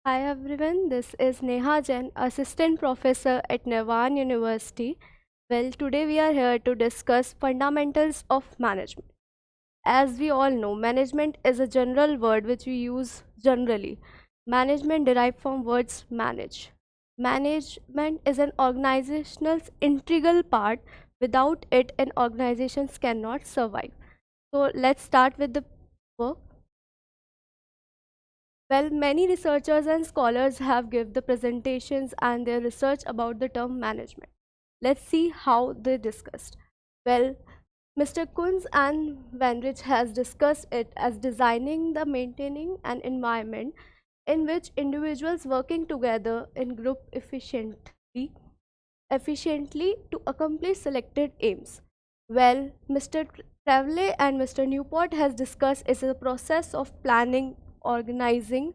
Hi everyone, this is Neha Jain, Assistant Professor at Nirvan University. Well, today we are here to discuss fundamentals of management. As we all know, management is a general word which we use generally. Management derived from words manage. Management is an organization's integral part. Without it, an organization cannot survive. So let's start with the work. Well, many researchers and scholars have given the presentations and their research about the term management. Let's see how they discussed. Well, Mr. Kunz and Vanrich has discussed it as designing the maintaining an environment in which individuals working together in group efficiently to accomplish selected aims. Well, Mr. Travele and Mr. Newport has discussed is a process of planning, organizing.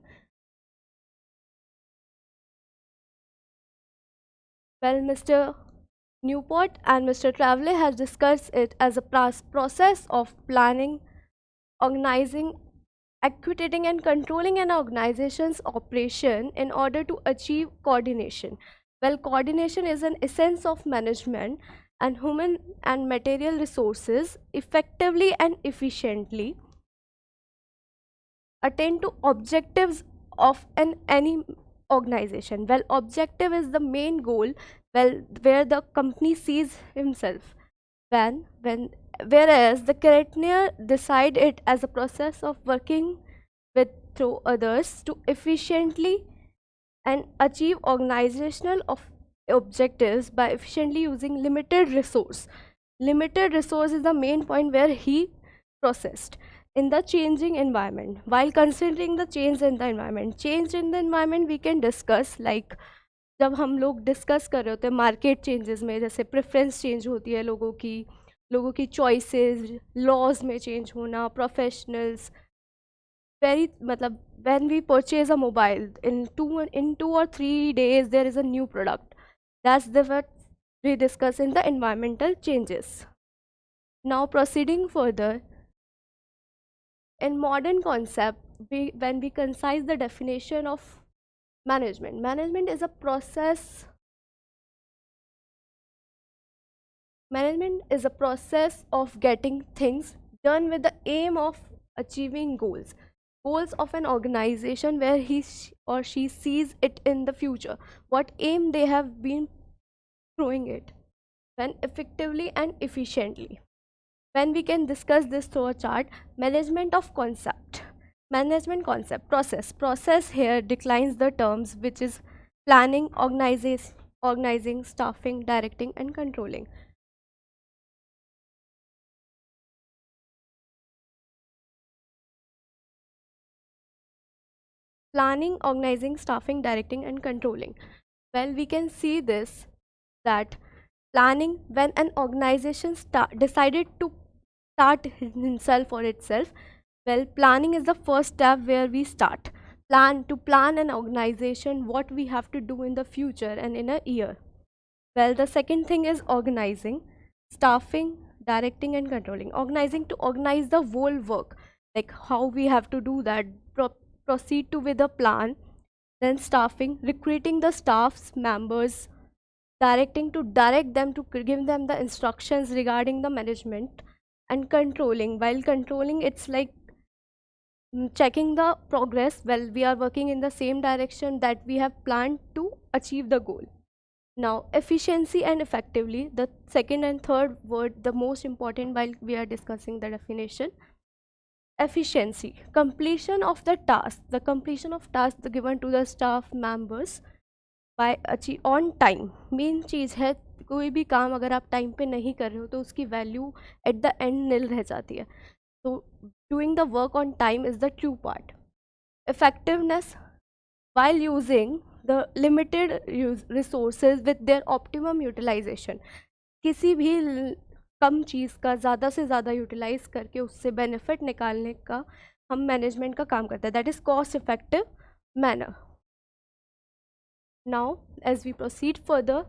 Well, Mr. Newport and Mr. Travele has discussed it as a process of planning, organizing, accumulating and controlling an organization's operation in order to achieve coordination. Well, coordination is an essence of management and human and material resources effectively and efficiently attain to objectives of any organization. Well, objective is the main goal, well, where the company sees himself. When whereas the criteria decide it as a process of working with through others to efficiently and achieve organizational objectives by efficiently using limited resource. Limited resource is the main point where he processed in the changing environment. While considering the change in the environment we can discuss like जब हम लोग discuss कर रहे होते हैं market changes में, जैसे preference change होती है लोगों की चॉइसेस, लॉज में चेंज होना, professionals, very matlab, when we purchase a mobile in 2 or 3 days there is a new product. That's the what we discuss in the environmental changes. Now proceeding further, in modern concept, when we concise the definition of management is a process. Management is a process of getting things done with the aim of achieving goals of an organization where or she sees it in the future, what aim they have been throwing it, when effectively and efficiently. When we can discuss this through a chart, management concept process here declines the terms which is planning, organizing, staffing, directing and controlling. Planning, organizing, staffing, directing and controlling. Well, we can see this, that planning, when an organization decided to start himself or itself, well, planning is the first step where we start plan an organization, what we have to do in the future and in a year. Well, the second thing is organizing, staffing, directing and controlling. Organizing, to organize the whole work, like how we have to do that, proceed to with a plan. Then staffing, recruiting the staff's members, directing, to direct them, to give them the instructions regarding the management. And controlling, while controlling it's like checking the progress, well, we are working in the same direction that we have planned to achieve the goal. Now, efficiency and effectively, the second and third word, the most important while we are discussing the definition. Efficiency, completion of the completion of tasks given to the staff members by achieve on time. Main चीज़ है, कोई भी काम अगर आप time पे नहीं कर रहे हो तो उसकी वैल्यू एट द एंड नील रह जाती है. तो doing the work on time is the true part. Effectiveness, while using the limited resources with their optimum utilization. किसी भी कम चीज़ का ज़्यादा से ज़्यादा यूटिलाइज करके उससे बेनिफिट निकालने का हम मैनेजमेंट का काम करते हैं. That is cost effective manner. Now, as we proceed further,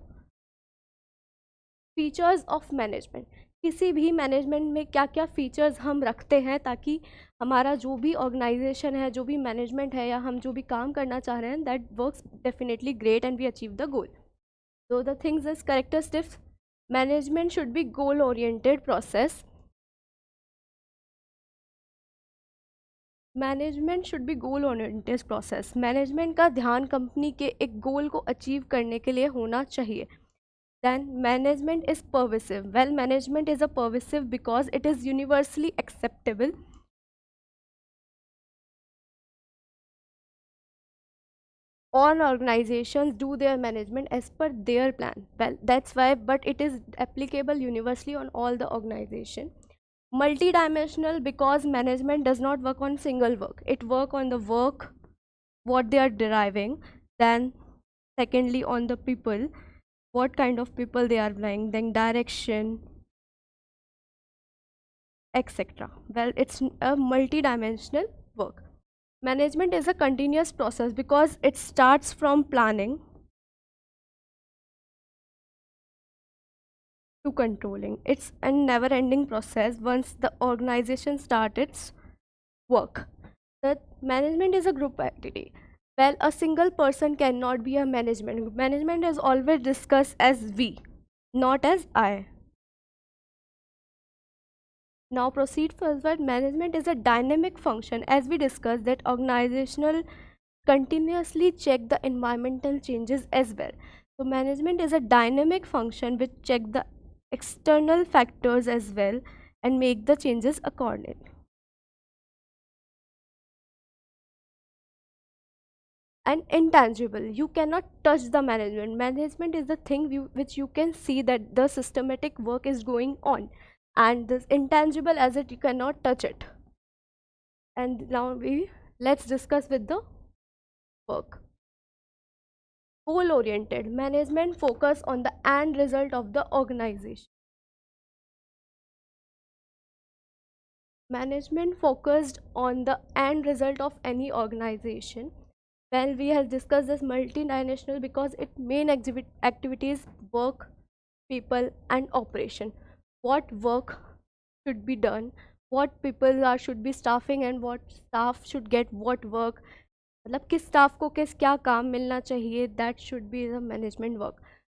features of management. किसी भी मैनेजमेंट में क्या क्या फीचर्स हम रखते हैं ताकि हमारा जो भी ऑर्गेनाइजेशन है, जो भी मैनेजमेंट है, या हम जो भी काम करना चाह रहे हैं, that works definitely great and we achieve the goal. So the things is characteristics. Management should be goal oriented process. Management should be goal oriented process. Management का ध्यान कंपनी के एक गोल को अचीव करने के लिए होना चाहिए. Then management is pervasive. Well, management is a pervasive because it is universally acceptable. All organizations do their management as per their plan. Well, that's why, but it is applicable universally on all the organization. Multidimensional because management does not work on single work. It work on the work what they are deriving. Then secondly on the people, what kind of people they are bringing, then direction, etc. Well, it's a multidimensional work. Management is a continuous process because it starts from planning to controlling. It's a never ending process once the organization starts its work. The management is a group activity. Well, a single person cannot be a management. Management is always discussed as we, not as I. Now proceed further. Management is a dynamic function, as we discussed that organizational continuously check the environmental changes as well. So management is a dynamic function which check the external factors as well and make the changes accordingly. And intangible, you cannot touch the management. Management is the thing which you can see that the systematic work is going on, and this intangible as it you cannot touch it. And now let's discuss with the work. Goal oriented management focus on the end result of the organization. Management focused on the end result of any organization. Well, we have discussed this multinational because its main activities work, people and operation. What work should be done, what people are should be staffing and what staff should get what work. मतलब किस staff को किस क्या काम मिलना चाहिए, that should be the management work.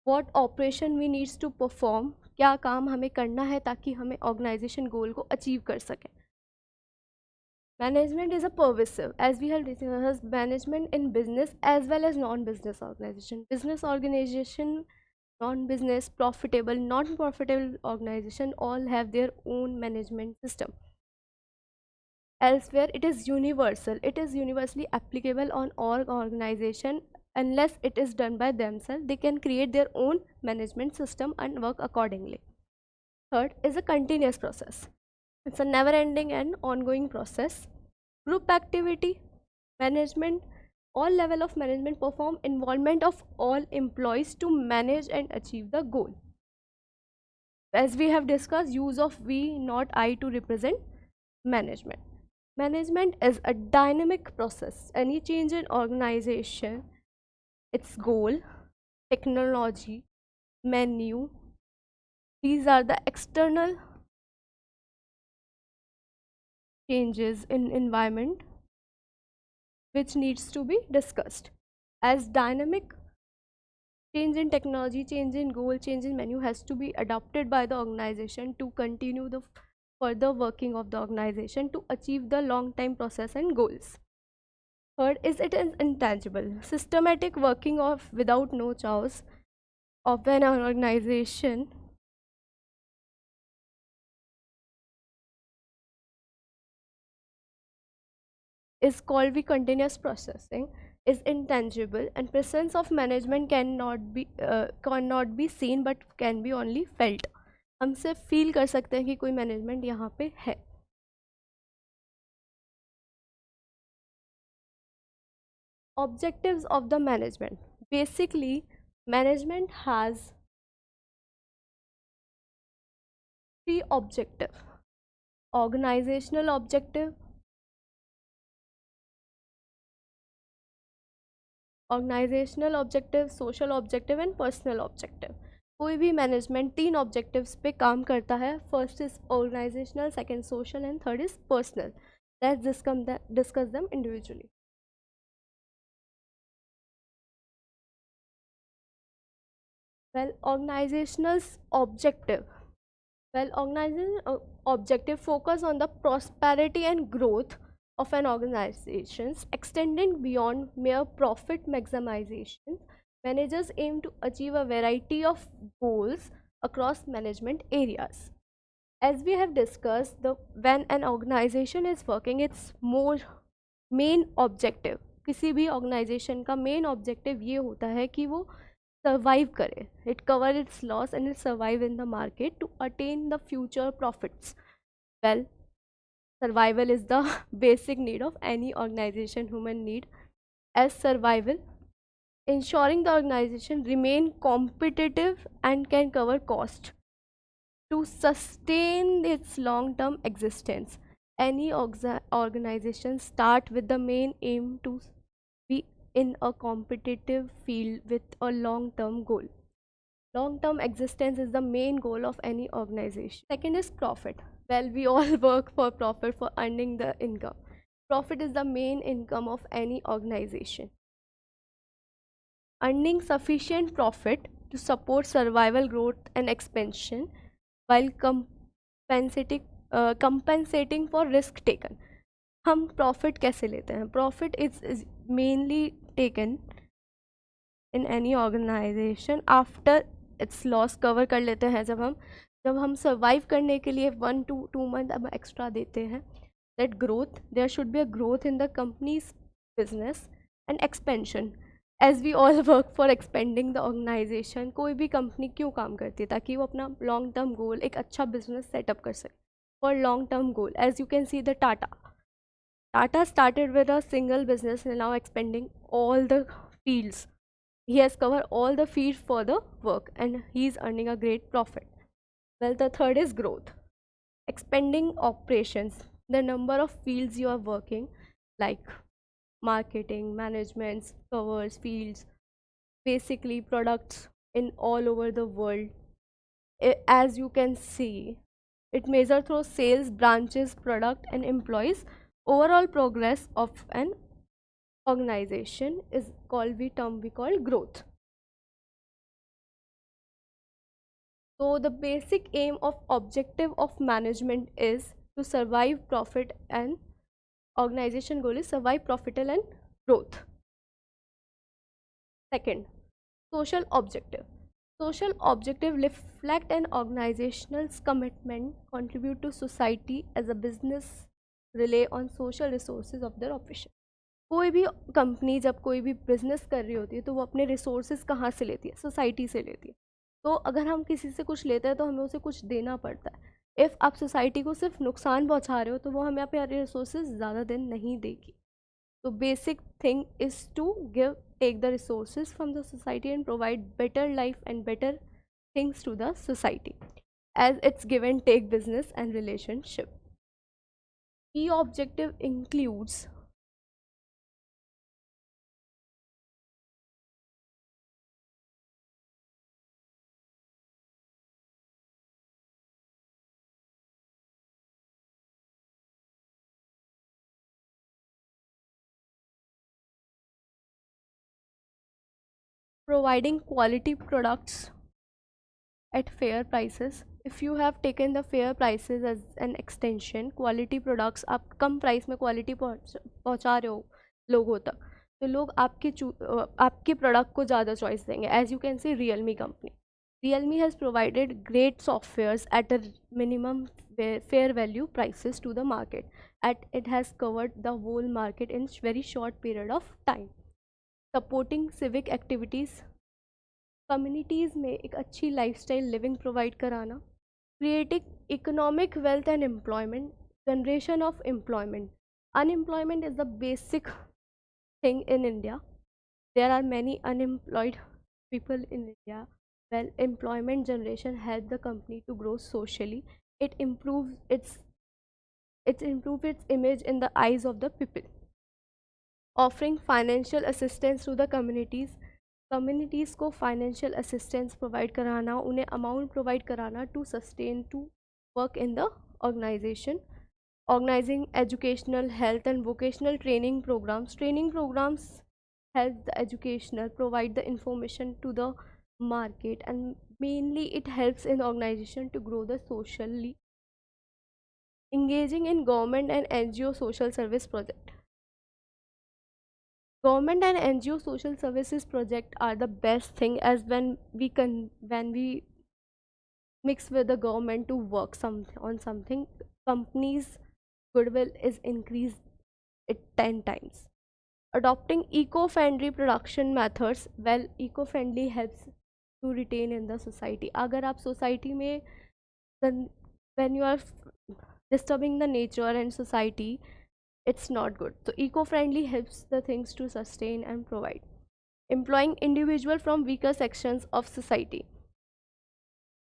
What operation we needs to perform, क्या काम हमें करना है ताकि हमें ऑर्गेनाइजेशन गोल को अचीव कर सकें. Management is a pervasive, as we have discussed, management in business as well as non-business organization. Business organization, non-business, profitable, non-profitable organization all have their own management system. Elsewhere, it is universal. It is universally applicable on all organization unless it is done by themselves. They can create their own management system and work accordingly. Third is a continuous process. It's a never-ending and ongoing process. Group activity, management, all level of management perform involvement of all employees to manage and achieve the goal. As we have discussed, use of we, not I, to represent management. Management is a dynamic process. Any change in organization, its goal, technology, menu, these are the external changes in environment which needs to be discussed. As dynamic change in technology, change in goal, change in menu has to be adopted by the organization to continue the further working of the organization to achieve the long time process and goals. Third is it is intangible, systematic working of without no choice of an organization is called the continuous processing, is intangible, and presence of management cannot be seen but can be only felt. हम सिर्फ feel कर सकते हैं कि कोई management यहाँ पे है. Objectives of the management. Basically, management has three objectives: organizational objective, social objective and personal objective. कोई भी मैनेजमेंट तीन ऑब्जेक्टिव्स पे काम करता है. First is organisational, second social and third is personal. Let's discuss them individually. Well, organizational's objective. Well, organizational objective focus on the prosperity and growth of an organization, extending beyond mere profit maximization. Managers aim to achieve a variety of goals across management areas. As we have discussed, the when an organization is working, its more main objective, किसी भी organization का main objective ये होता है कि वो survive करे. It cover its loss and it survive in the market to attain the future profits. Well, survival is the basic need of any organization, human need as survival, ensuring the organization remain competitive and can cover cost to sustain its long-term existence. Any organization start with the main aim to be in a competitive field with a long-term goal. Long-term existence is the main goal of any organization. Second is profit. Well, we all work for profit, for earning the income. Profit is the main income of any organization. Earning sufficient profit to support survival, growth, and expansion while compensating for risk taken. हम profit कैसे लेते हैं? Profit is mainly taken in any organization after its loss cover कर लेते हैं जब हम survive करने के लिए 1 to 2 month अब extra देते हैं. That growth, there should be a growth in the company's business and expansion. As we all work for expanding the organization, कोई भी कंपनी क्यों काम करती है? ताकि वो अपना लॉन्ग टर्म गोल, एक अच्छा बिजनेस सेटअप कर सके. For long term goal, as you can see, the Tata started with a single business and now expanding all the fields. He has covered all the fields for the work and he is earning a great profit. Well, the third is growth. Expanding operations, the number of fields you are working, like marketing, management, covers fields, basically products in all over the world. As you can see, it measures through sales, branches, product, and employees. Overall progress of an organization is called we call growth. So the basic aim of objective of management is to survive, profit, and organization goal is survive, profit, and growth. Second, social objective. Social objective reflect an organization's commitment, contribute to society as a business, rely on social resources of their operation. कोई भी company जब कोई भी business कर रही होती है तो वो अपने रिसोर्सेज कहाँ से लेती है? सोसाइटी से लेती है. तो अगर हम किसी से कुछ लेते हैं तो हमें उसे कुछ देना पड़ता है. इफ़ आप सोसाइटी को सिर्फ नुकसान पहुँचा रहे हो तो वो हमें अपने रिसोर्सेज ज़्यादा दिन नहीं देगी. तो basic thing is to take the resources from the society and provide better life and better things to the society, as it's give and take business and relationship. Key objective includes providing quality products at fair prices. If you have taken the fair prices as an extension, quality products, आप कम price में quality पहुंचा रहे हो लोगों तक, तो लोग आपके प्रोडक्ट को ज़्यादा चॉइस देंगे. As you can see Realme company. Realme has provided great softwares at a minimum fair value prices to the market. It has covered the whole market in very short period of time. Supporting civic activities, communities में एक अच्छी lifestyle living provide कराना. Creating economic wealth and employment, generation of employment. Unemployment is the basic thing in India. There are many unemployed people in India. Well, employment generation help the company to grow socially. It improves its image in the eyes of the people. Offering financial assistance to the communities. Communities को financial assistance provide कराना, उन्हें amount provide कराना to sustain to work in the organization. Organizing educational, health, and vocational training programs. Training programs help the educational provide the information to the market, and mainly it helps in organization to grow the socially. Engaging in government and NGO social service project. Government and NGO social services project are the best thing, as when we mix with the government to work on something, companies goodwill is increased it 10 times. Adopting eco-friendly production methods. Well, eco-friendly helps to retain in the society. अगर आप society में then when you are disturbing the nature and society, it's not good. So eco-friendly helps the things to sustain and provide. Employing individual from weaker sections of society.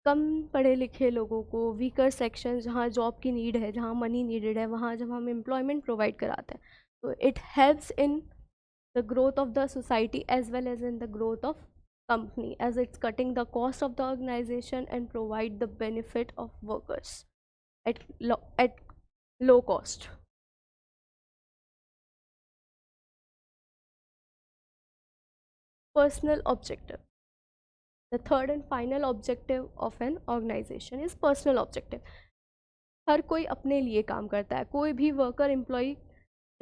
कम पढ़े लिखे लोगों को weaker section जहाँ job की need है, जहाँ money needed है, वहाँ जब हम एम्प्लॉयमेंट प्रोवाइड कराते हैं, तो it helps in the growth of the society as well as in the growth of company, as it's cutting the cost of the organization and provide the benefit of workers at low cost. Personal objective. The third and final objective of an organization is personal objective. हर कोई अपने लिए काम करता है, कोई भी worker employ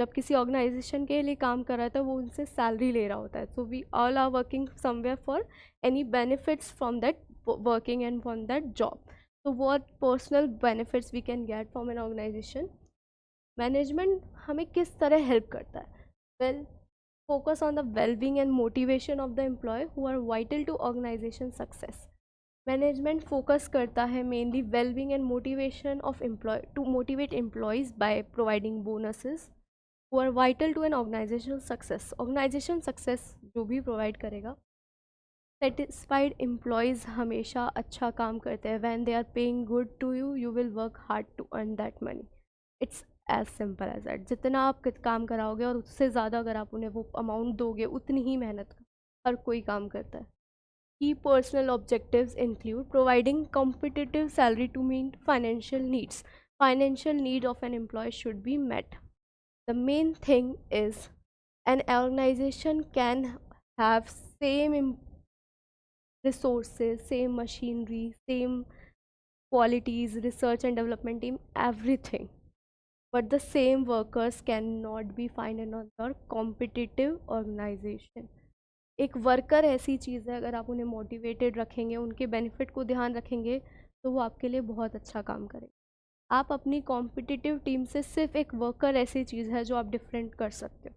जब किसी ऑर्गेनाइजेशन के लिए काम कर रहा था वो उनसे सैलरी ले रहा होता है. So we all are working somewhere for any benefits from that working and from that job. So what personal benefits we can get from an organisation. Management हमें किस तरह हेल्प करता है. Well, focus on the wellbeing and motivation of the employee who are vital to organisation success. Management focus करता है mainly wellbeing and motivation of employee to motivate employees by providing bonuses who are vital to an organizational success. Organization success जो भी provide करेगा. Satisfied employees हमेशा अच्छा काम करते हैं. When they are paying good to you, you will work hard to earn that money. It's as simple as that. जितना आप काम कराओगे और उससे ज़्यादा अगर आप उन्हें वो अमाउंट दोगे, उतनी ही मेहनत हर कोई काम करता है. Key personal objectives include providing competitive salary to meet financial needs. Financial need of an employee should be met. The main thing is an organization can have same resources, same machinery, same qualities, research and development team, everything, but the same workers cannot be found in another competitive organization. एक worker ऐसी चीज़ है, अगर आप उन्हें motivated रखेंगे, उनके benefit को ध्यान रखेंगे, तो वो आपके लिए बहुत अच्छा काम करेगा. आप अपनी कॉम्पिटिटिव टीम से सिर्फ एक वर्कर ऐसी चीज़ है जो आप डिफरेंट कर सकते हो.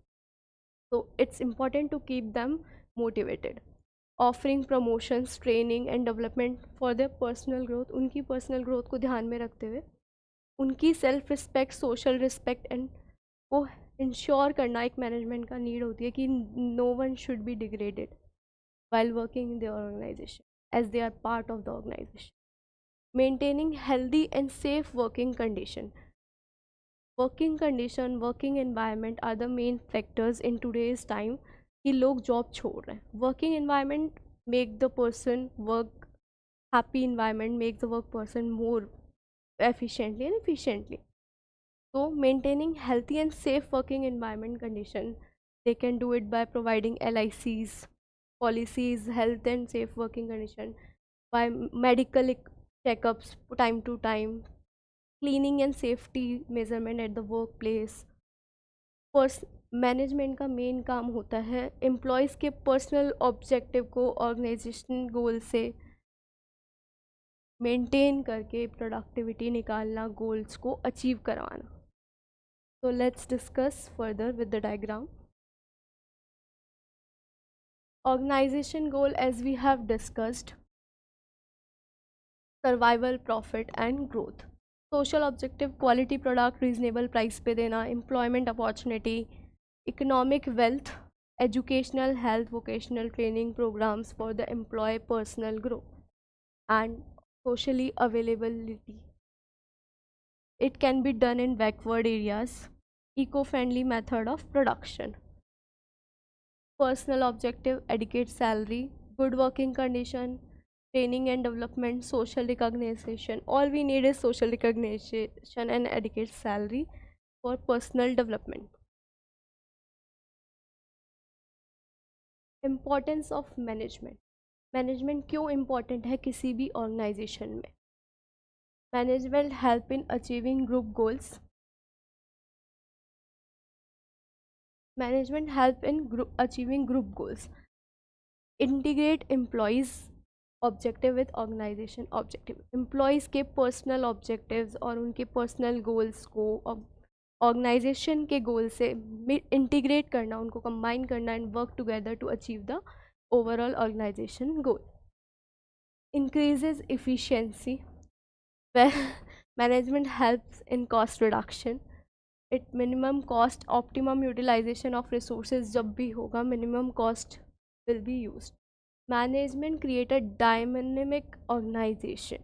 तो it's important to keep them motivated. Offering promotions, training and development for their personal growth. उनकी पर्सनल ग्रोथ को ध्यान में रखते हुए उनकी self respect, social respect and को इंश्योर करना एक मैनेजमेंट का नीड होती है कि no one should be degraded while working in the organization as they are part of the organization. Maintaining healthy and safe working condition. Working environment are the main factors in today's time कि लोग job छोड़ रहे हैं. Working environment make the person work happy environment, make the work person more efficiently. So maintaining healthy and safe working environment condition, they can do it by providing LICs, policies, health and safe working condition, by medical checkups time to time, cleaning and safety measurement at the workplace. Management का main काम होता है employees के personal objective को organisation गोल से maintain करके productivity निकालना, goals को अचीव करवाना. So let's discuss further with the diagram. Organization goal, as we have discussed, survival, profit and growth. Social objective, quality product, reasonable price पे देना, employment opportunity, economic wealth, educational, health, vocational training programs for the employee personal growth, and socially availability. It can be done in backward areas. Eco-friendly method of production. Personal objective, adequate salary, good working condition, training and development, social recognition. All we need is social recognition and adequate salary for personal development. Importance of management. Management क्यों important है किसी भी organisation में? Management help in achieving group goals. Management help in achieving group goals. Integrate employees objective with organisation objective. Employees के personal objectives और उनके personal goals को organisation के गोल से इंटीग्रेट करना, उनको कंबाइन करना and work together to achieve the overall organization goal. Increases efficiency. Well, management helps in cost reduction. It minimum cost optimum utilization of resources. जब भी होगा minimum cost will be used. Management create a dynamic organization.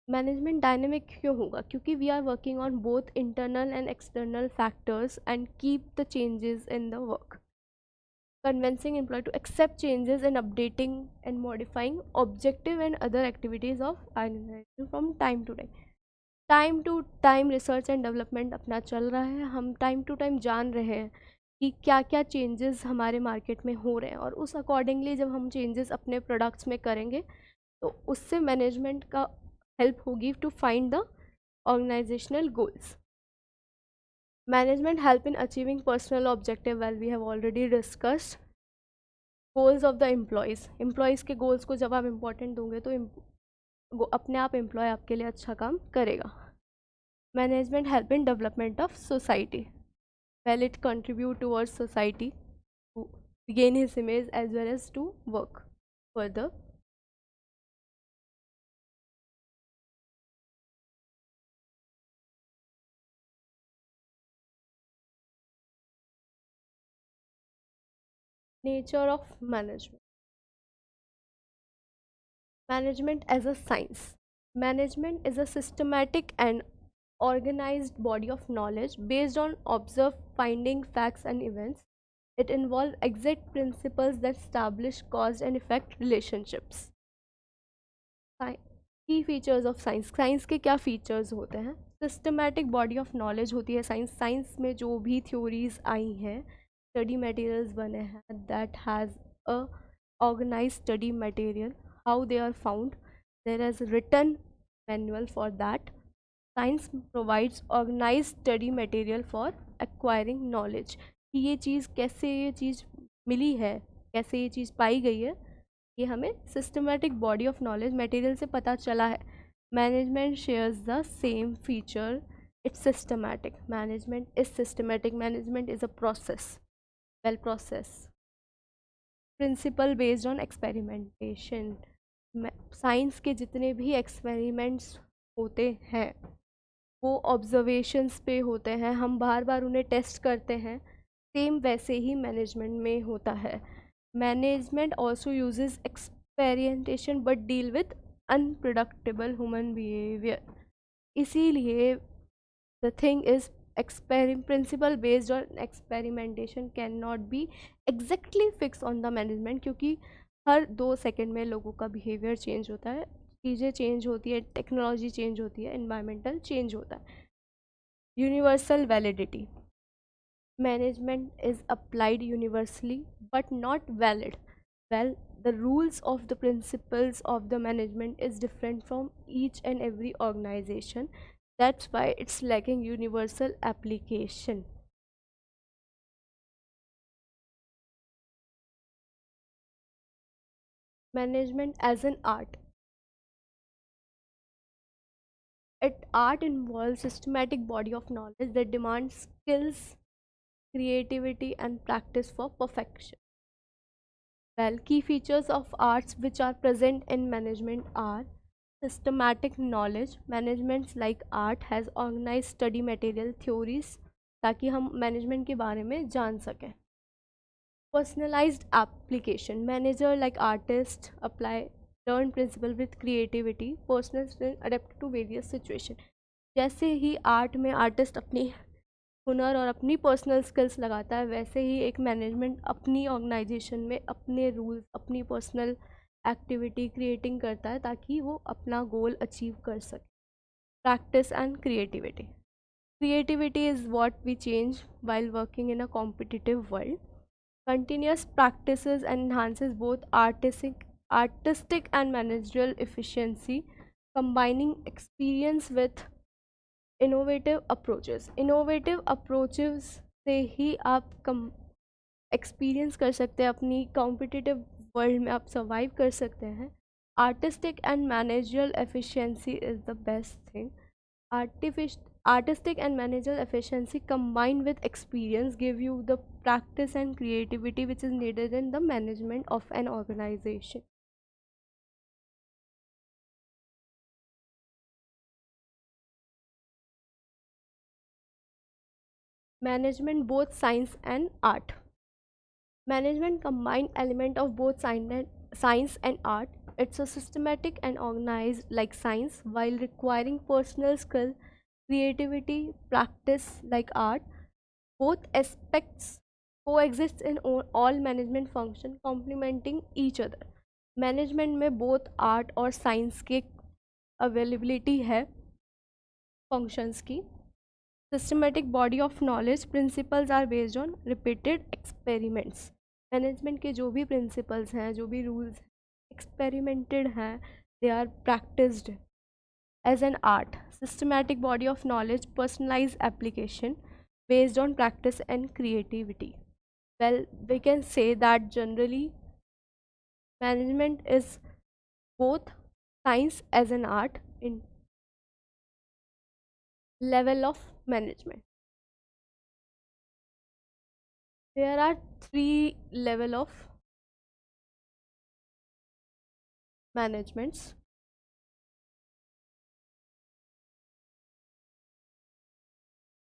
Management dynamic क्यों होगा? क्योंकि we are working on both internal and external factors and keep the changes in the work. Convincing employee to accept changes and updating and modifying objective and other activities of organization from time to time. Time to time research and development अपना चल रहा है. हम time to time जान रहे हैं कि क्या क्या चेंजेस हमारे मार्केट में हो रहे हैं, और उस अकॉर्डिंगली जब हम चेंजेस अपने प्रोडक्ट्स में करेंगे तो उससे मैनेजमेंट का हेल्प होगी to find the organisational goals. Management help in achieving personal objective. Well, we have already discussed goals of the employees. Employees के goals को जब आप important दोगे तो अपने आप employee आपके लिए अच्छा काम करेगा. Management help in development of society. Well, it contribute towards society to gain his image as well as to work further. Nature of management. Management as a science. Management is a systematic and organized body of knowledge based on observed finding facts and events. It involves exact principles that establish cause and effect relationships. की features of science. Science के क्या features होते हैं? Systematic body of knowledge होती है science. Science में जो भी थ्योरीज आई हैं, स्टडी मटेरियल्स बने हैं, that has a organise study material. How they are found? There is written manual for that. Science provides organise study material for acquiring knowledge. कि ये चीज़ कैसे, ये चीज़ मिली है, कैसे ये चीज़ पाई गई है, ये हमें systematic body of knowledge material से पता चला है. Management shares the same feature. It's systematic. Management is systematic. Management is a process, well process. Principle based on experimentation. Science के जितने भी एक्सपेरिमेंट्स होते हैं वो ऑब्जर्वेशंस पे होते हैं, हम बार बार उन्हें टेस्ट करते हैं. सेम वैसे ही मैनेजमेंट में होता है. Management also uses experimentation but deal with unpredictable human behavior. इसीलिए the thing is principle based on experimentation cannot be exactly fixed on the management, क्योंकि हर 2 सेकेंड में लोगों का बिहेवियर चेंज होता है, चीज़ें चेंज होती है, टेक्नोलॉजी चेंज होती है, एनवायरमेंटल चेंज होता है. Universal validity. Management is applied universally but not valid. Well, the rules of the principles of the management is different from each and every organization. That's why it's lacking universal application. Management as an art. Art involves systematic body of knowledge that demands skills, creativity and practice for perfection. Well, key features of arts which are present in management are systematic knowledge. Managements like art has organized study material theories ताकि हम management के बारे में जान सकें. Personalized application. Manager like artist apply learn principle with creativity. Personal skill adapt to various situation. जैसे ही art में artist अपनी हुनर और अपनी पर्सनल स्किल्स लगाता है, वैसे ही एक मैनेजमेंट अपनी ऑर्गेनाइजेशन में अपने रूल्स, अपनी पर्सनल एक्टिविटी क्रिएटिंग करता है ताकि वो अपना गोल अचीव कर सके. Practice and creativity. Creativity is what we change while working in a competitive world. Continuous practices enhances both artistic and managerial efficiency, combining experience with innovative approaches. Innovative approaches से ही आप experience कर सकते हैं, अपनी competitive world में आप survive कर सकते हैं. Artistic and managerial efficiency is the best thing. Artistic and managerial efficiency combined with experience give you the practice and creativity which is needed in the management of an organization. Management, both science and art. Management combine element of both science and art. It's a systematic and organized like science while requiring personal skill, creativity, practice like art. Both aspects coexist in all management function, complementing each other. Management में both art और science के availability है functions की. Systematic body of knowledge. Principles are based on repeated experiments. Management के जो भी principles हैं, जो भी रूल्स एक्सपेरिमेंटेड हैं, they are practised as an art. Systematic body of knowledge, personalised application based on practice and creativity. Well, we can say that generally management is both science as an art in level of management. There are 3 level of managements.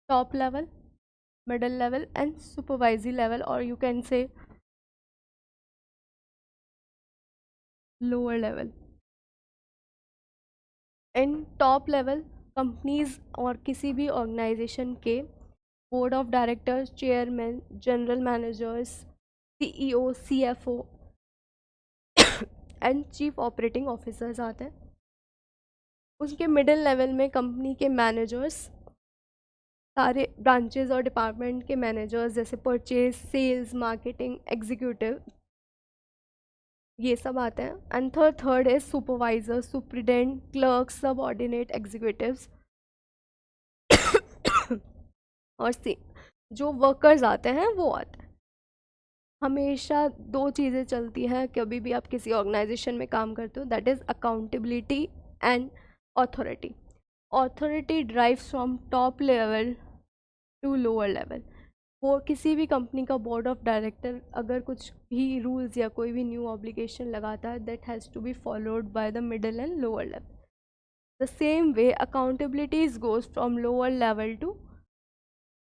Top level, middle level and supervisory level, or you can say lower level. In top level companies और किसी भी organisation के board of directors, chairman, general managers, CEO, CFO and chief operating officers आते हैं. उसके middle level में company के managers, सारे ब्रांचेस और डिपार्टमेंट के मैनेजर्स जैसे परचेज, सेल्स, मार्केटिंग, एग्जीक्यूटिव, ये सब आते हैं. And third is supervisor, superintendent, clerk, subordinate executives और जो वर्कर्स आते हैं वो आते हैं. हमेशा 2 चीज़ें चलती हैं कभी भी आप किसी ऑर्गेनाइजेशन में काम करते हो, that is accountability and authority. Authority drives from top level to lower level. वो किसी भी कंपनी का बोर्ड ऑफ डायरेक्टर अगर कुछ भी रूल्स या कोई भी न्यू ऑब्लिगेशन लगाता है, that has to be followed by the middle and lower level. The same way accountabilities goes from lower level to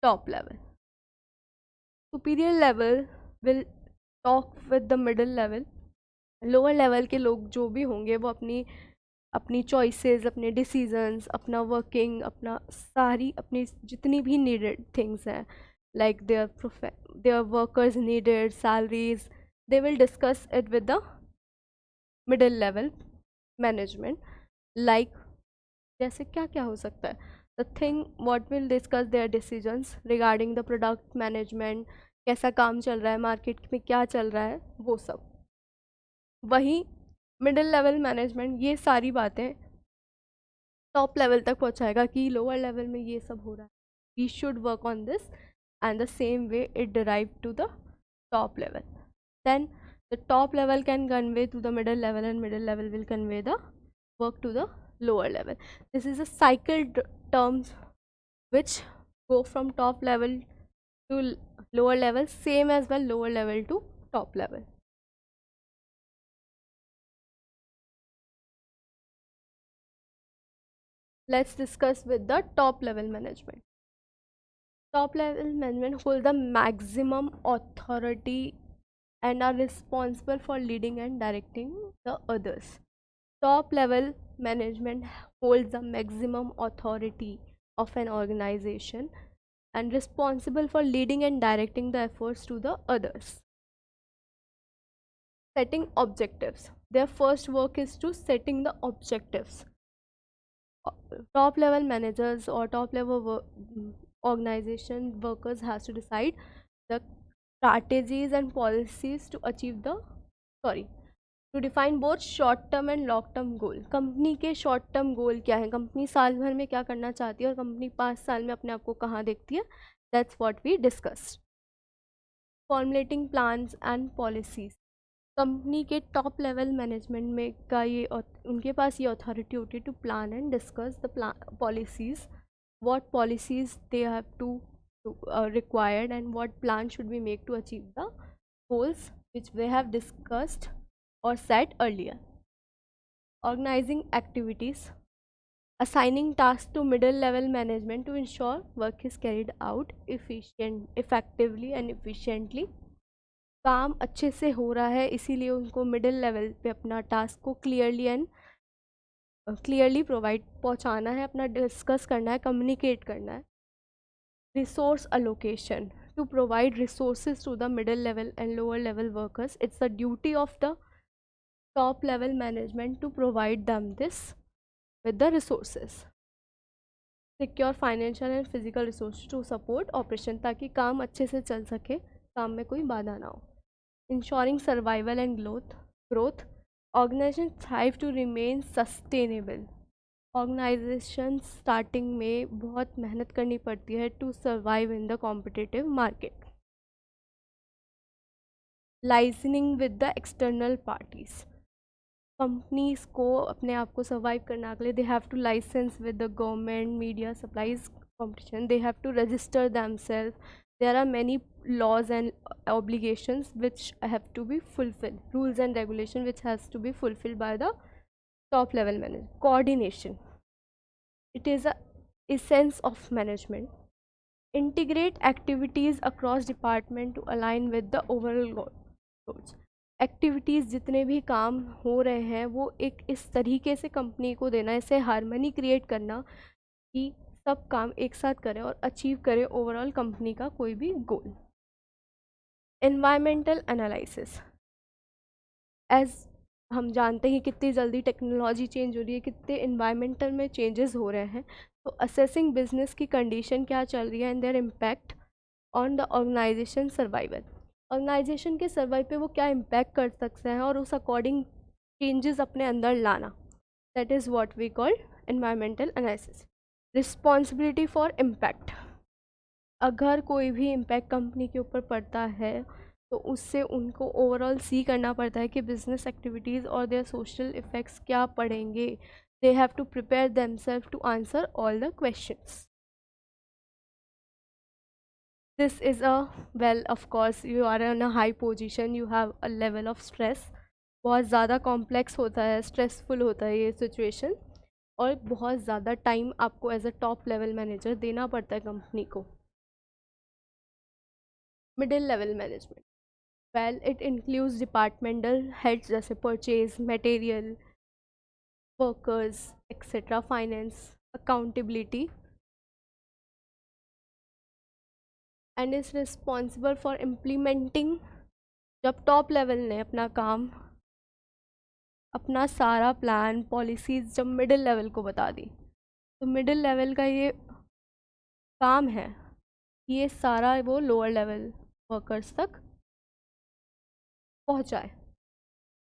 top level. Superior level will talk with the middle level. Lower level के लोग जो भी होंगे वो अपनी choices, अपने decisions, अपना working, अपना सारी अपनी जितनी भी नीडेड थिंग्स हैं, like their workers needed, salaries, they will discuss it with the middle level management. Like जैसे क्या क्या हो सकता है, the thing what will discuss their decisions regarding the product management, कैसा काम चल रहा है, मार्केट में क्या चल रहा है, वो सब. वही मिडिल लेवल मैनेजमेंट ये सारी बातें टॉप लेवल तक पहुंचाएगा कि लोअर लेवल में ये सब हो रहा है, we should work on this, and the same way it derived to the top level. Then the top level can convey to the middle level and middle level will convey the work to the lower level. This is a cycle terms which go from top level to lower level, same as well lower level to top level. Let's discuss with the top level management. Top level management hold the maximum authority and are responsible for leading and directing the others. Top level management holds the maximum authority of an organization and responsible for leading and directing the efforts to the others. Setting objectives. their first work is to setting the objectives. Top level managers or top level organization workers has to decide the strategies and policies to achieve the sorry to define both short term and long term goal. Company के short term goal क्या है, company साल भर में क्या करना चाहती है और कंपनी 5 साल में अपने आप को कहाँ देखती है. That's what we discuss. Formulating plans and policies. Company के टॉप लेवल मैनेजमेंट में का ये उनके पास ये अथॉरिटी होती है to plan and discuss the policies. What policies they have to required and what plan should we make to achieve the goals which they have discussed or set earlier. Organizing activities. Assigning tasks to middle level management to ensure work is carried out effectively and efficiently. काम अच्छे से हो रहा है इसीलिए उनको middle level पे अपना टास्क को क्लियरली पहुंचाना है, अपना डिस्कस करना है, कम्युनिकेट करना है. Resource allocation. To provide resources to the middle level and lower level workers, it's the duty of the top level management to provide them this with the resources. Secure financial and physical resources to support operation ताकि काम अच्छे से चल सके, काम में कोई बाधा ना हो. Ensuring survival and growth. Organizations thrive to remain sustainable. Organisation starting में बहुत मेहनत करनी पड़ती है to survive in the competitive market. Licensing with the external parties. Companies को अपने आप को सर्वाइव करने के लिए they have to license with the government, media, supplies, competition. They have to register themselves. There are many laws and obligations which have to be fulfilled, rules and regulation which has to be fulfilled by the top level management. Coordination. It is a essence of management. Integrate activities across department to align with the overall goals. Activities जितने भी काम हो रहे हैं वो एक इस तरीके से कंपनी को देना, इसे हारमनी क्रिएट करना कि सब काम एक साथ करें और अचीव करें ओवरऑल कंपनी का कोई भी गोल. Environmental analysis. एज हम जानते हैं कितनी जल्दी टेक्नोलॉजी चेंज हो रही है, कितने इन्वायरमेंटल में चेंजेस हो रहे हैं, तो असेसिंग बिजनेस की कंडीशन क्या चल रही है and their impact on the organisation survival. Organisation के सर्वाइव पे वो क्या इम्पैक्ट कर सकते हैं और उस अकॉर्डिंग चेंजेस अपने अंदर लाना. That is what we call environmental analysis. Responsibility for impact. अगर कोई भी इम्पैक्ट कंपनी के ऊपर पड़ता है तो उससे उनको ओवरऑल सी करना पड़ता है कि बिजनेस एक्टिविटीज़ और देयर सोशल इफ़ेक्ट्स क्या पड़ेंगे. They have to prepare themselves to answer all the questions. This is a well of course you are in a high position, you have a level of stress. बहुत ज़्यादा complex होता है, stressful होता है ये situation और बहुत ज़्यादा टाइम आपको as a top level manager देना पड़ता है कंपनी को. Middle level management. Well, it includes departmental heads जैसे purchase, material, workers, etc., finance, accountability, and is responsible for implementing. जब टॉप लेवल ने अपना काम, अपना सारा प्लान, पॉलिसीज जब मिडिल लेवल को बता दी तो मिडिल लेवल का ये काम है ये सारा वो लोअर लेवल वर्कर्स तक पहुंचाए.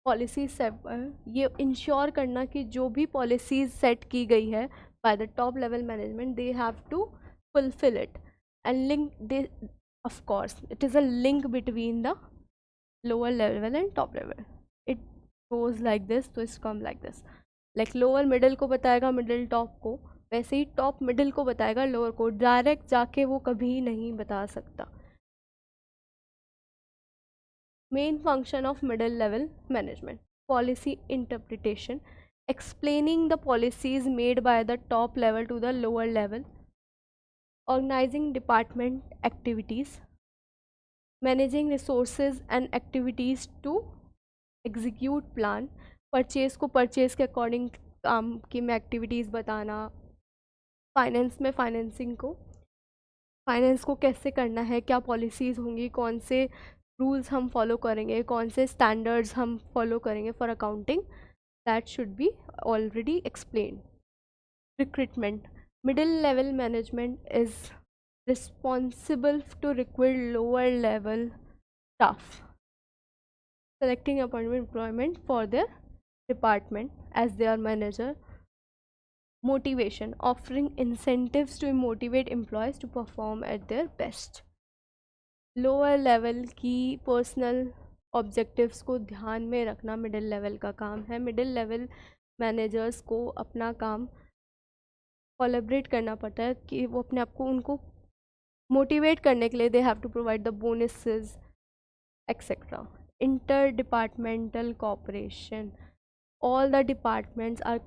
पॉलिसी सेट ये इंश्योर करना कि जो भी पॉलिसीज सेट की गई है by the top level management they have to fulfil it and link the of course it is a link between the lower level and top level. It goes like this, तो it's come like this. Like lower middle को बताएगा middle top को, वैसे ही top middle को बताएगा lower को. Direct जाके वो कभी नहीं बता सकता. Main function of middle level management. Policy interpretation. Explaining the policies made by the top level to the lower level. Organizing department activities. Managing resources and activities to execute plan. Purchase को purchase के according काम की में activities बताना. Finance में financing को, finance को कैसे करना है, क्या पॉलिसीज़ होंगी, कौन से रूल्स हम फॉलो करेंगे, कौन से स्टैंडर्ड्स हम फॉलो करेंगे for accounting, that should B already explained. Recruitment. Middle level management is responsible to recruit lower level staff, selecting appointment employment for their department as their manager. Motivation, offering incentives to motivate employees to perform at their best. Lower level की personal objectives को ध्यान में रखना middle level का काम है. Middle level managers को अपना काम कोलैबोरेट करना पड़ता है कि वो अपने आप को उनको मोटिवेट करने के लिए they have to provide the bonuses etcetera. Inter departmental cooperation, all the departments are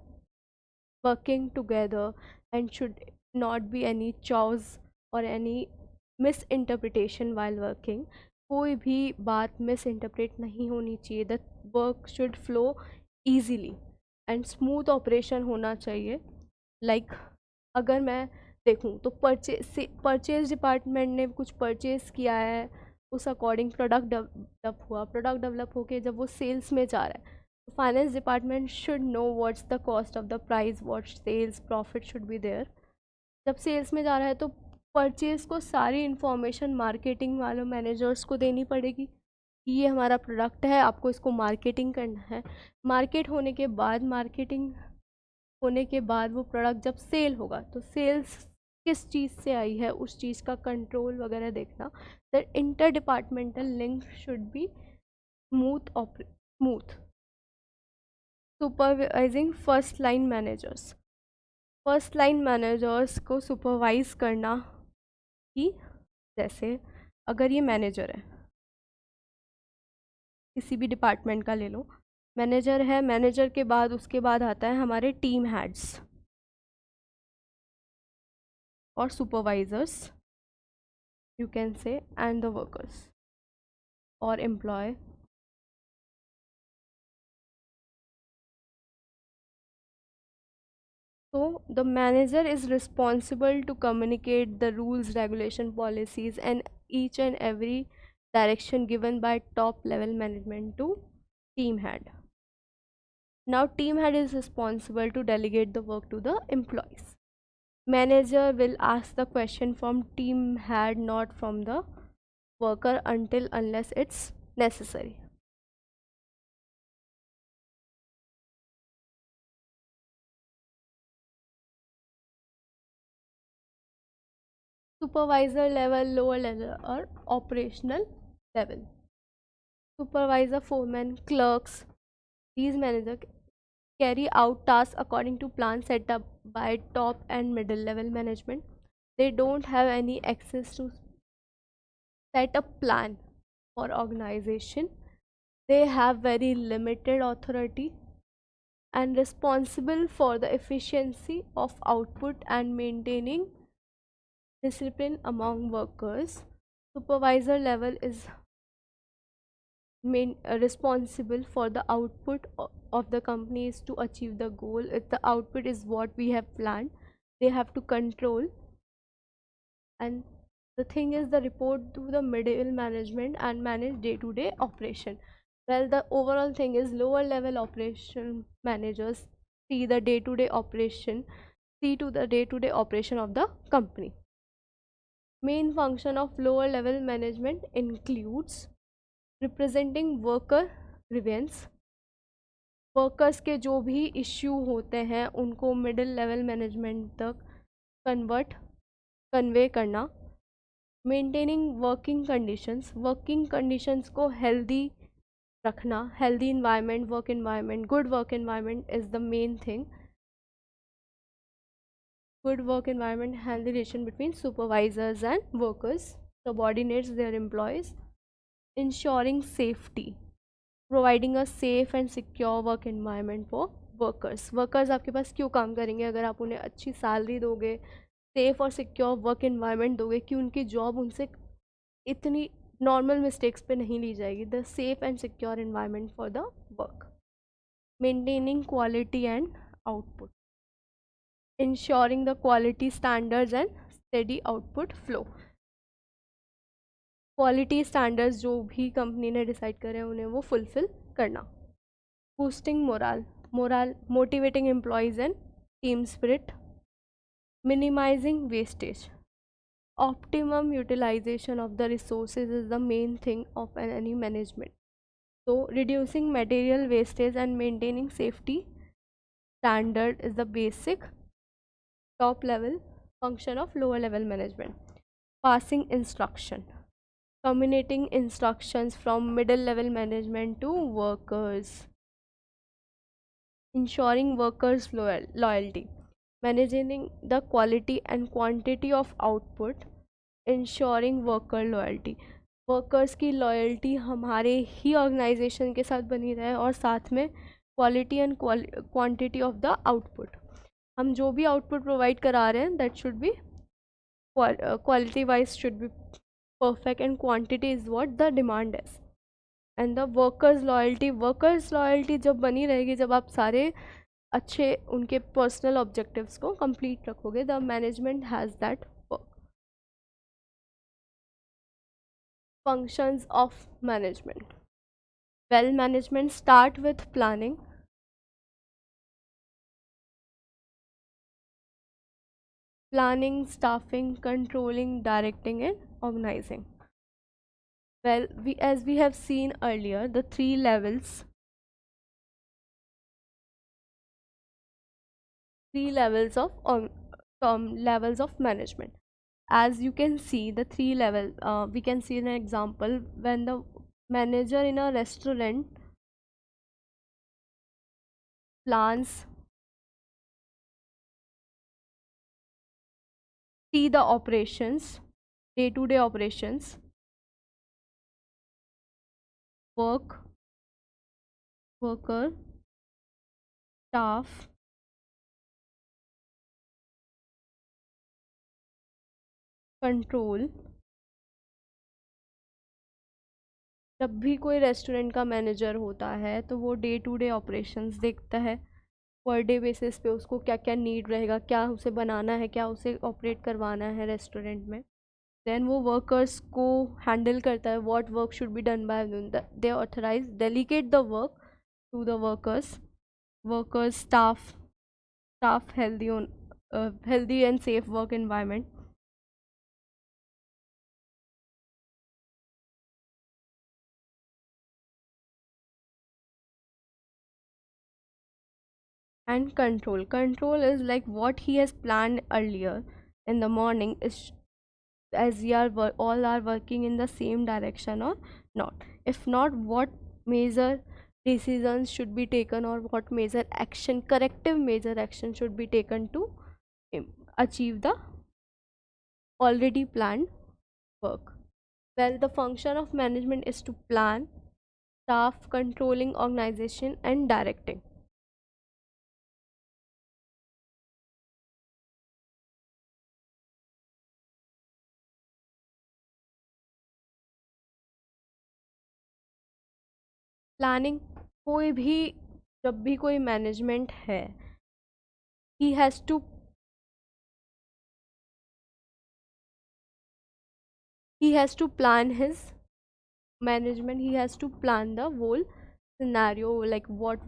working together and should not be any chaos or any misinterpretation while working. कोई भी बात misinterpret नहीं होनी चाहिए. the work should flow easily and smooth operation होना चाहिए. like अगर मैं देखूँ तो परचेज डिपार्टमेंट ने कुछ परचेज किया है, उस अकॉर्डिंग प्रोडक्ट डेवलप हुआ, प्रोडक्ट डेवलप होके जब वो सेल्स में जा रहा है, finance department should know what's the cost of the price, what sales profit should be there. जब सेल्स में जा रहा है तो परचेज को सारी इन्फॉर्मेशन मार्केटिंग वालों मैनेजर्स को देनी पड़ेगी कि ये हमारा प्रोडक्ट है, आपको इसको मार्केटिंग करना है. मार्केटिंग होने के बाद वो प्रोडक्ट जब सेल होगा तो सेल्स किस चीज़ से आई है उस चीज़ का कंट्रोल वगैरह देखना. The inter departmental link should be smooth. Supervising first line managers, first line managers को सुपरवाइज करना कि जैसे अगर ये मैनेजर है, किसी भी डिपार्टमेंट का ले लो, मैनेजर है, मैनेजर के बाद उसके बाद आता है हमारे टीम हेड्स और supervisors, you can say, and the workers और employ. So the manager is responsible to communicate the rules, regulation, policies and each and every direction given by top level management to team head. Now team head is responsible to delegate the work to the employees. Manager will ask the question from team head, not from the worker until unless it's necessary. Supervisor level, lower level or operational level. Supervisor, foreman, clerks, these managers carry out tasks according to plans set up by top and middle level management. They don't have any access to set a plan for organization. They have very limited authority and responsible for the efficiency of output and maintaining discipline among workers. Supervisor level is responsible for the output of the company is to achieve the goal. If the output is what we have planned, they have to control. And the thing is, the report to the middle management and manage day-to-day operation. Well, the overall thing is lower level operation managers see the day-to-day operation, see to the day-to-day operation of the company. Main function of lower level management includes representing worker grievance, workers के जो भी issue होते हैं उनको middle level management तक convey करना. Maintaining working conditions को healthy रखना. Healthy environment, work environment, good work environment is the main thing. Good work environment, healthy relation between supervisors and workers, subordinates there employees. Ensuring safety, providing a safe and secure work environment for workers. Workers आपके पास क्यों काम करेंगे अगर आप उन्हें अच्छी salary दोगे, safe और सिक्योर वर्क एनवायरनमेंट दोगे कि उनकी जॉब उनसे इतनी नॉर्मल मिस्टेक्स पे नहीं ली जाएगी. The safe and secure environment for the work. Maintaining quality and output, ensuring the quality standards and steady output flow. Quality standards जो भी कंपनी ने डिसाइड करे हैं उन्हें वो फुलफिल करना. Boosting morale motivating employees and team spirit. Minimising wastage. Optimum utilization of the resources is the main thing of any management. So reducing material wastage and maintaining safety standard is the basic top level function of lower level management. Passing instruction. Communicating instructions from middle level management to workers. Ensuring workers loyalty. Managing the quality and quantity of output. Ensuring worker loyalty. Workers की loyalty हमारे ही organisation के साथ बनी रहे और साथ में quality and quantity of the output. हम जो भी आउटपुट प्रोवाइड करा रहे हैं that should B quality wise should be perfect and quantity is what the demand is. And the workers loyalty जब बनी रहेगी, जब आप सारे अच्छे उनके पर्सनल ऑब्जेक्टिव्स को कंप्लीट रखोगे, the management has that work. Functions of management. Well, management start with planning. Planning, staffing, controlling, directing and organizing. Well, as we have seen earlier, the three levels of management. As you can see, the three level, we can see an example when the manager in a restaurant plans, see the operations, day-to-day operations, worker, staff, control. जब भी कोई restaurant का manager होता है तो वो day to day operations देखता है, पर डे बेसिस पे उसको क्या क्या नीड रहेगा, क्या उसे बनाना है, क्या उसे ऑपरेट करवाना है रेस्टोरेंट में. देन वो वर्कर्स को हैंडल करता है, what work should be done by they authorise delegate the work to the workers staff healthy and safe work environment. And control is like what he has planned earlier in the morning is, as we are all are working in the same direction or not. If not, what major decisions should be taken or what major action, corrective major action should be taken to achieve the already planned work. Well, the function of management is to plan, staff, controlling, organization and directing. Planning, कोई भी जब भी कोई management है, he has to plan his management. He has to plan the whole scenario, like what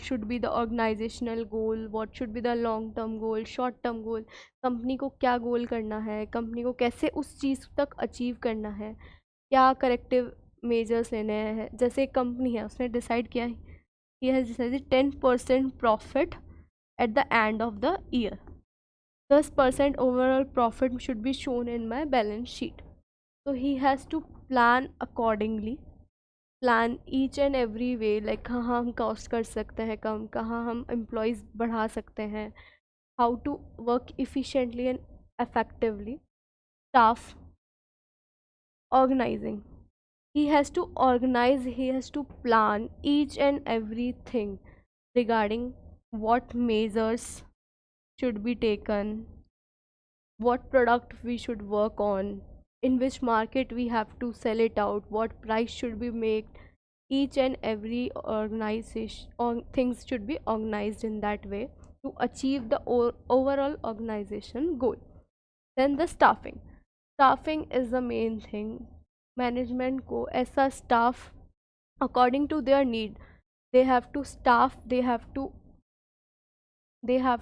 should be the organizational goal, what should be the long term goal, short term goal, company को क्या गोल करना है, company को कैसे उस चीज़ तक achieve करना है, क्या करेक्टिव मेजर्स लेने हैं. जैसे एक कंपनी है, उसने डिसाइड किया, he has decided 10% profit at the end of the year. 10% overall profit should be shown in my balance sheet. So he has to plan accordingly, plan each and every way, like कहाँ हम cost कर सकते हैं कम, कहाँ हम employees बढ़ा सकते हैं, how to work efficiently and effectively. Staff, organizing, he has to organize, he has to plan each and everything regarding what measures should be taken, what product we should work on, in which market we have to sell it out, what price should be made. Each and every organization things should be organized in that way to achieve the overall organization goal. Then the staffing is the main thing. Management को ऐसा staff according to their need, they have to staff, they have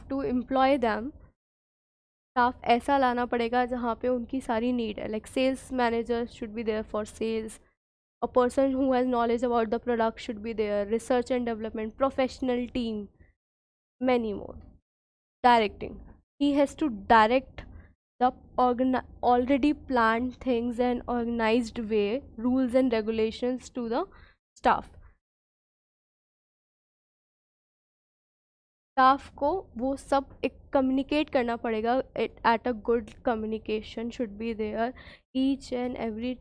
to employ them, staff ऐसा लाना पड़ेगा जहाँ पे उनकी सारी need है, like sales manager should be there for sales, a person who has knowledge about the product should be there, research and development, professional team, many more. Directing, he has to direct the already planned things and organized way, rules and regulations to the staff. Staff को वो सब एक communicate करना पड़ेगा, at a good communication should be there, each and every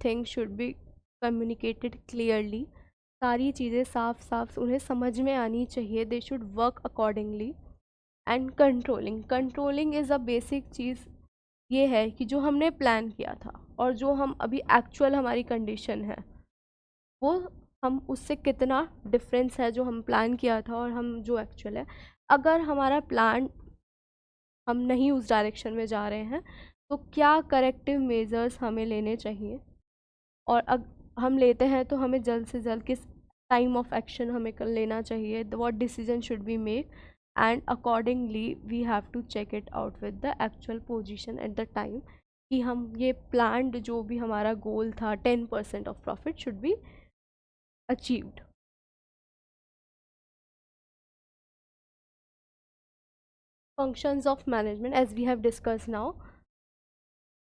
thing should be communicated clearly, सारी चीज़ें साफ साफ उन्हें समझ में आनी चाहिए, they should work accordingly. And controlling is a basic चीज़, ये है कि जो हमने प्लान किया था और जो हम अभी एक्चुअल हमारी कंडीशन है, वो हम उससे कितना डिफरेंस है जो हम प्लान किया था और हम जो एक्चुअल है. अगर हमारा प्लान, हम नहीं उस डायरेक्शन में जा रहे हैं, तो क्या करेक्टिव मेजर्स हमें लेने चाहिए, और हम लेते हैं तो हमें जल्द से जल्द किस टाइम ऑफ एक्शन हमें कर लेना चाहिए, what decision should be make, and accordingly we have to check it out with the actual position at the time, कि हम ये प्लान्ड जो भी हमारा गोल था 10% of profit should B achieved. Functions of management, as we have discussed now,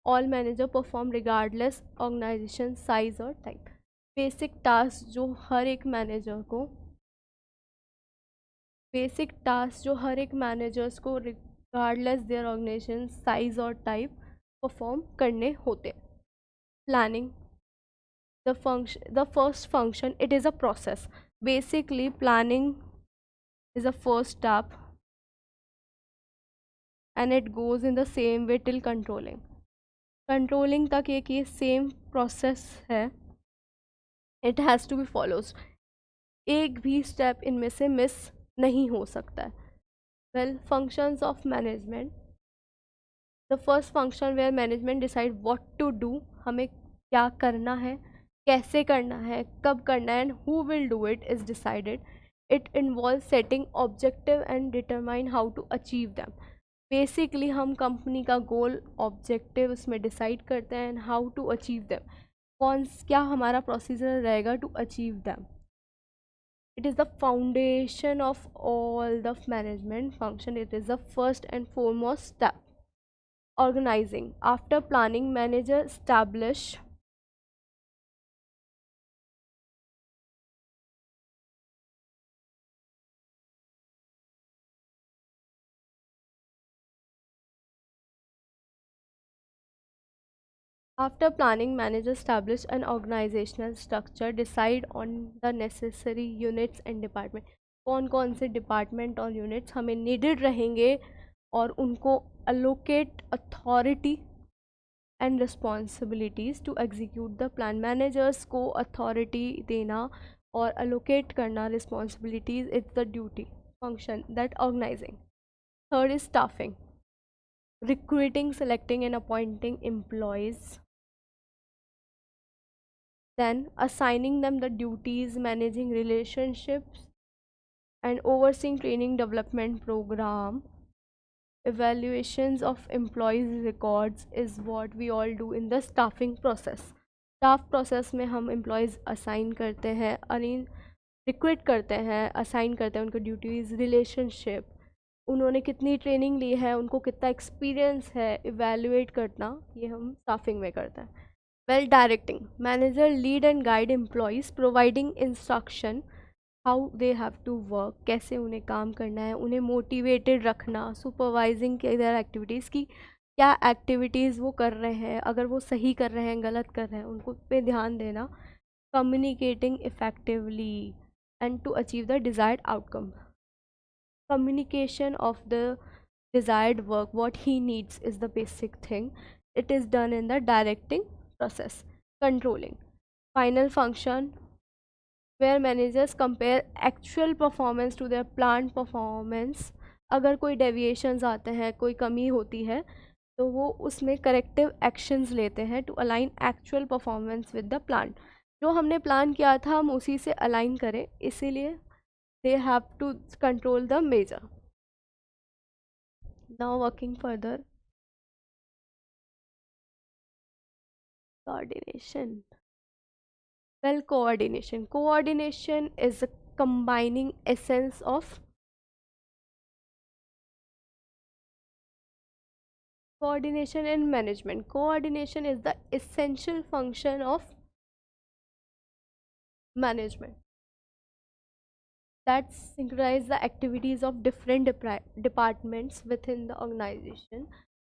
all manager perform regardless organization size or type. Basic tasks जो हर एक manager को regardless their organization size और type perform करने होते. Planning, the first function, it is a process. Basically planning is a first step and it goes in the same way till controlling तक एक ये same process है, it has to be follows, एक भी step इनमें से miss नहीं हो सकता है. Well, functions of management, the first function where management decide what to do, हमें क्या करना है, कैसे करना है, कब करना है, and who will do it is decided. It involve setting objective and determine how to achieve them. Basically हम कंपनी का गोल, ऑब्जेक्टिव उसमें डिसाइड करते हैं, and how to achieve them, क्या हमारा प्रोसीजर रहेगा to achieve them. It is the foundation of all the management function, it is the first and foremost step. Organising, after planning manager establish After planning, managers establish an organizational structure, decide on the necessary units and department. कौन कौन से department और units हमें needed रहेंगे और उनको allocate authority and responsibilities to execute the plan. Managers को authority देना और allocate करना responsibilities, it's the duty function that organizing. Third is staffing, recruiting, selecting and appointing employees, then assigning them the duties, managing relationships and overseeing training development program, evaluations of employees records is what we all do in the staffing process. Staff process में हम employees assign करते हैं, recruit करते हैं, assign करते हैं उनको duties, relationship, उन्होंने कितनी ट्रेनिंग ली है, उनको कितना एक्सपीरियंस है, इवेल्युएट करना, ये हम स्टाफिंग में करते हैं. Well, directing, manager lead and guide employees, providing instruction how they have to work, कैसे उन्हें काम करना है, उन्हें मोटिवेटेड रखना, सुपरवाइजिंग देयर एक्टिविटीज़ की क्या एक्टिविटीज़ वो कर रहे हैं, अगर वो सही कर रहे हैं, गलत कर रहे हैं, उनको पे ध्यान देना. Communicating effectively and to achieve the desired outcome. Communication of the desired work, what he needs, is the basic thing. It is done in the directing process. Controlling, final function where managers compare actual performance to their planned performance. अगर कोई deviations आते हैं, कोई कमी होती है, तो वो उसमें करेक्टिव एक्शंस लेते हैं to align actual performance with the plan. जो हमने प्लान किया था हम उसी से अलाइन करें, इसीलिए they have to control the measure. Now working further, coordination. Well, coordination is a combining essence of coordination and management. Coordination is the essential function of management that synchronize the activities of different departments within the organization.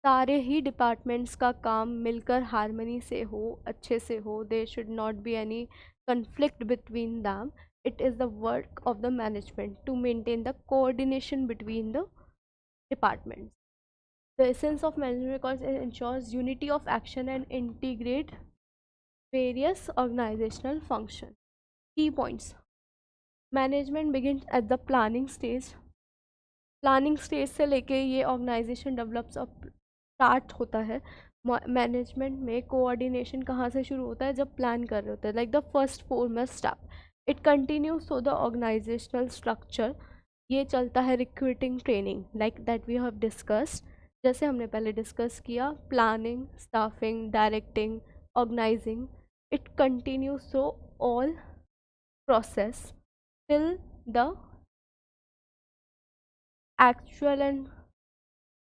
सारे ही departments का काम मिलकर harmony से हो, अच्छे से हो। They should not be any conflict between them. It is the work of the management to maintain the coordination between the departments. The essence of management because it ensures unity of action and integrate various organizational functions. Key points. Management begins at the planning stage. Planning stage से लेके ये organisation develops up start होता है। Management में coordination कहाँ से शुरू होता है? जब प्लान कर रहे होते हैं, like the first foremost step. It continues to the organisational structure. ये चलता है recruiting training, like that we have discussed, जैसे हमने पहले डिस्कस किया, planning, staffing, directing, organising. It continues through all process till the actual end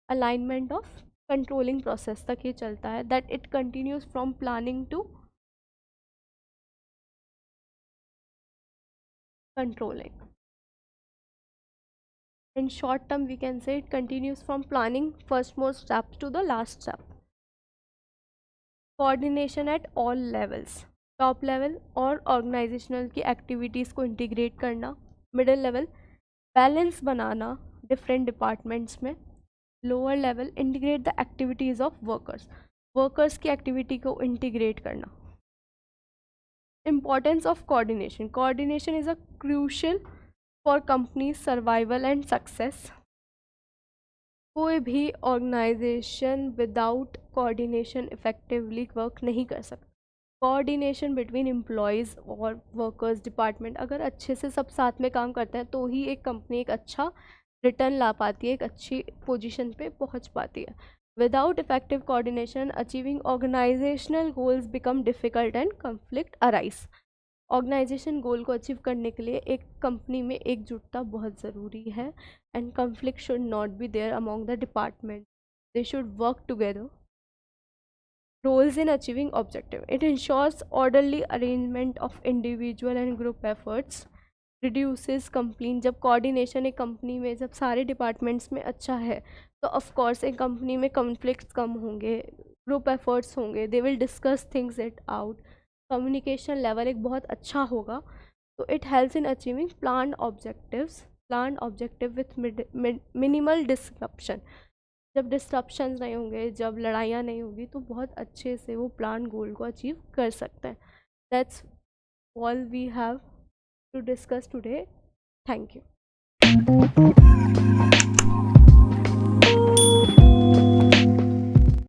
alignment of controlling process तक ये चलता है। That it continues from planning to controlling. In short term we can say it continues from planning first most steps to the last step. Coordination at all levels, top level और organizational की activities को integrate करना, middle level balance बनाना different departments में, lower level integrate the activities of workers की activity को integrate करना। Importance of coordination is a crucial for company's survival and success. कोई भी organisation without coordination effectively work नहीं कर सकता। कोऑर्डिनेशन बिटवीन एम्प्लॉयज़ और वर्कर्स डिपार्टमेंट अगर अच्छे से सब साथ में काम करते हैं तो ही एक कंपनी एक अच्छा रिटर्न ला पाती है, एक अच्छी पोजीशन पे पहुंच पाती है। Without effective coordination achieving organisational goals become difficult and conflict arise. Organisation goal को अचीव करने के लिए एक कंपनी में एकजुटता बहुत ज़रूरी है and conflict should not be there among the department, they should work together. Roles in achieving objective, it ensures orderly arrangement of individual and group efforts, reduces complain. जब कोऑर्डिनेशन एक कंपनी में जब सारे डिपार्टमेंट्स में अच्छा है तो of course एक कंपनी में कॉन्फ्लिक्ट्स कम होंगे, ग्रुप एफर्ट्स होंगे, they will discuss things it out, communication level एक बहुत अच्छा होगा। तो it helps in achieving plan objective with minimal डिस्क्रप्शन। जब डिस्ट्रप्शंस नहीं होंगे, जब लड़ाइयाँ नहीं होगी तो बहुत अच्छे से वो प्लान गोल को अचीव कर सकते हैं। That's all we have to discuss today. Thank you.